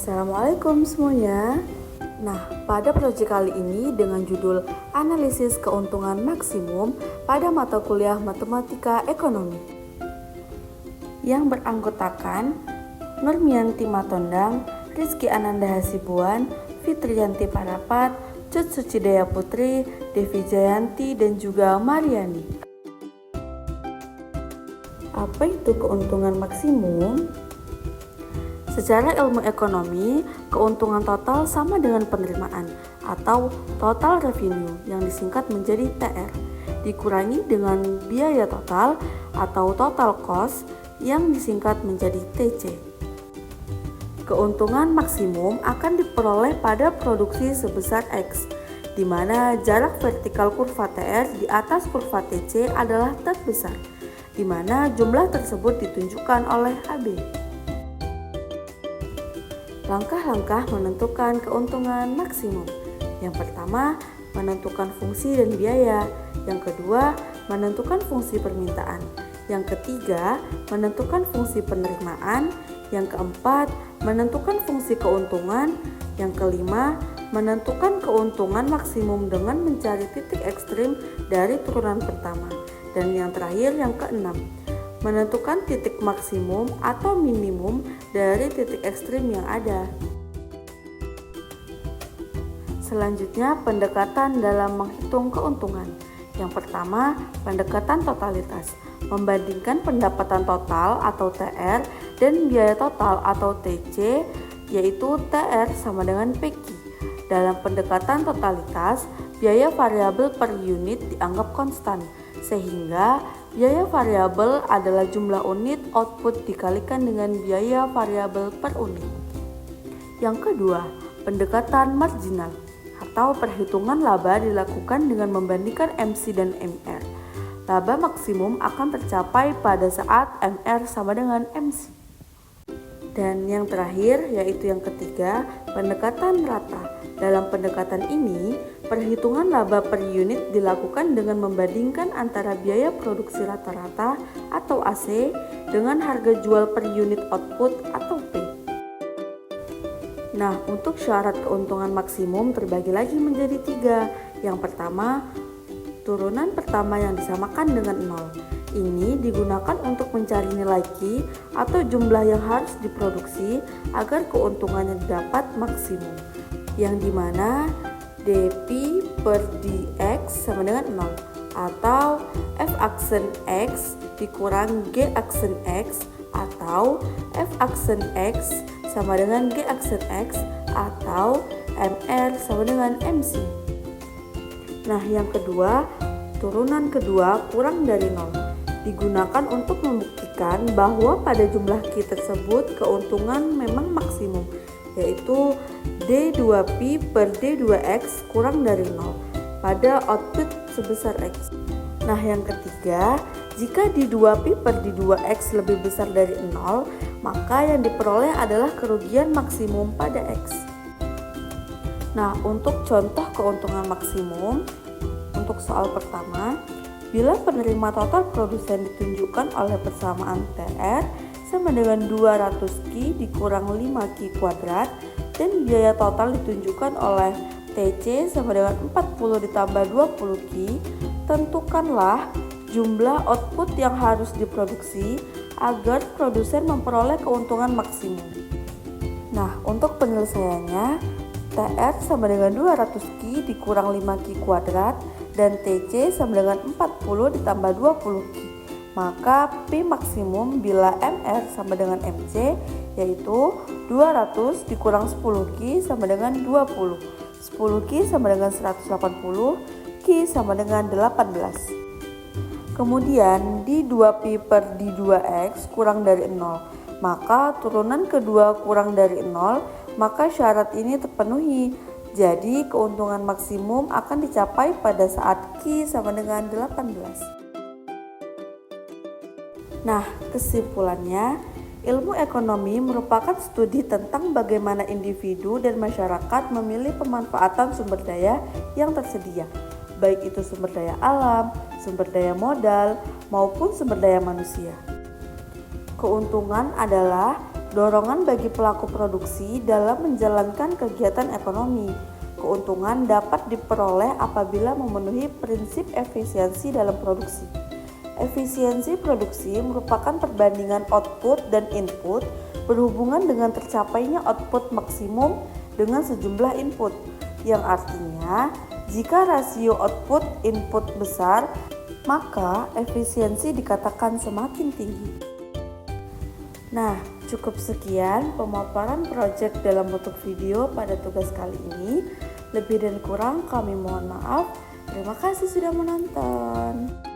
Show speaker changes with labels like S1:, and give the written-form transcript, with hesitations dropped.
S1: Assalamualaikum semuanya. Nah, pada proyek kali ini dengan judul Analisis Keuntungan Maksimum pada mata kuliah Matematika Ekonomi yang beranggotakan Nurmianti Matondang, Rizky Ananda Hasibuan, Fitriyanti Parapat, Cut Sucidaya Putri, Devi Jayanti, dan juga Mariani. Apa itu keuntungan maksimum? Secara ilmu ekonomi, keuntungan total sama dengan penerimaan atau total revenue yang disingkat menjadi TR, dikurangi dengan biaya total atau total cost yang disingkat menjadi TC. Keuntungan maksimum akan diperoleh pada produksi sebesar X, di mana jarak vertikal kurva TR di atas kurva TC adalah terbesar, di mana jumlah tersebut ditunjukkan oleh AB. Langkah-langkah menentukan keuntungan maksimum. Yang pertama, menentukan fungsi dan biaya. Yang kedua, menentukan fungsi permintaan. Yang ketiga, menentukan fungsi penerimaan. Yang keempat, menentukan fungsi keuntungan. Yang kelima, menentukan keuntungan maksimum dengan mencari titik ekstrim dari turunan pertama. Dan yang terakhir, yang keenam, menentukan titik maksimum atau minimum dari titik ekstrim yang ada. Selanjutnya, pendekatan dalam menghitung keuntungan. Yang pertama, pendekatan totalitas, membandingkan pendapatan total atau TR dan biaya total atau TC, yaitu TR sama dengan PQ. Dalam pendekatan totalitas, biaya variabel per unit dianggap konstan, sehingga biaya variabel adalah jumlah unit output dikalikan dengan biaya variabel per unit. Yang kedua, pendekatan marginal atau perhitungan laba dilakukan dengan membandingkan MC dan MR. Laba maksimum akan tercapai pada saat MR sama dengan MC. Dan yang terakhir, yaitu yang ketiga, pendekatan rata. Dalam pendekatan ini, perhitungan laba per unit dilakukan dengan membandingkan antara biaya produksi rata-rata atau AC dengan harga jual per unit output atau P. Nah, untuk syarat keuntungan maksimum terbagi lagi menjadi 3. Yang pertama, turunan pertama yang disamakan dengan 0. Ini digunakan untuk mencari nilai Q atau jumlah yang harus diproduksi agar keuntungannya didapat maksimum, yang dimana dP per dx sama dengan 0 atau F aksen X dikurang G aksen X atau F aksen X sama dengan G aksen X atau MR sama dengan MC. Nah, yang kedua, turunan kedua kurang dari 0 digunakan untuk membuktikan bahwa pada jumlah Q tersebut keuntungan memang maksimum, yaitu D2P per D2X kurang dari 0 pada output sebesar X. Nah, yang ketiga, jika D2P per D2X lebih besar dari 0, maka yang diperoleh adalah kerugian maksimum pada X. Nah, untuk contoh keuntungan maksimum, untuk soal pertama, bila penerima total produsen ditunjukkan oleh persamaan TR sama dengan 200 Q dikurang 5 Q kuadrat dan biaya total ditunjukkan oleh TC sama dengan 40 ditambah 20 Q, tentukanlah jumlah output yang harus diproduksi agar produsen memperoleh keuntungan maksimum. Nah, untuk penyelesaiannya, TR sama dengan 200 Q dikurang 5 Q kuadrat dan TC sama dengan 40 ditambah 20 Q. Maka P maksimum bila MR sama dengan MC, yaitu 200 dikurang 10 Q sama dengan 20. 10 Q sama dengan 180, Q sama dengan 18. Kemudian D2P per D2X kurang dari 0. Maka turunan kedua kurang dari 0, maka syarat ini terpenuhi. Jadi keuntungan maksimum akan dicapai pada saat Q sama dengan 18. Nah, kesimpulannya, ilmu ekonomi merupakan studi tentang bagaimana individu dan masyarakat memilih pemanfaatan sumber daya yang tersedia, baik itu sumber daya alam, sumber daya modal, maupun sumber daya manusia. Keuntungan adalah Dorongan bagi pelaku produksi dalam menjalankan kegiatan ekonomi. Keuntungan dapat diperoleh apabila memenuhi prinsip efisiensi dalam produksi. Efisiensi produksi merupakan perbandingan output dan input berhubungan dengan tercapainya output maksimum dengan sejumlah input, yang artinya jika rasio output input besar, maka efisiensi dikatakan semakin tinggi. Nah, cukup sekian pemaparan proyek dalam bentuk video pada tugas kali ini. Lebih dan kurang kami mohon maaf. Terima kasih sudah menonton.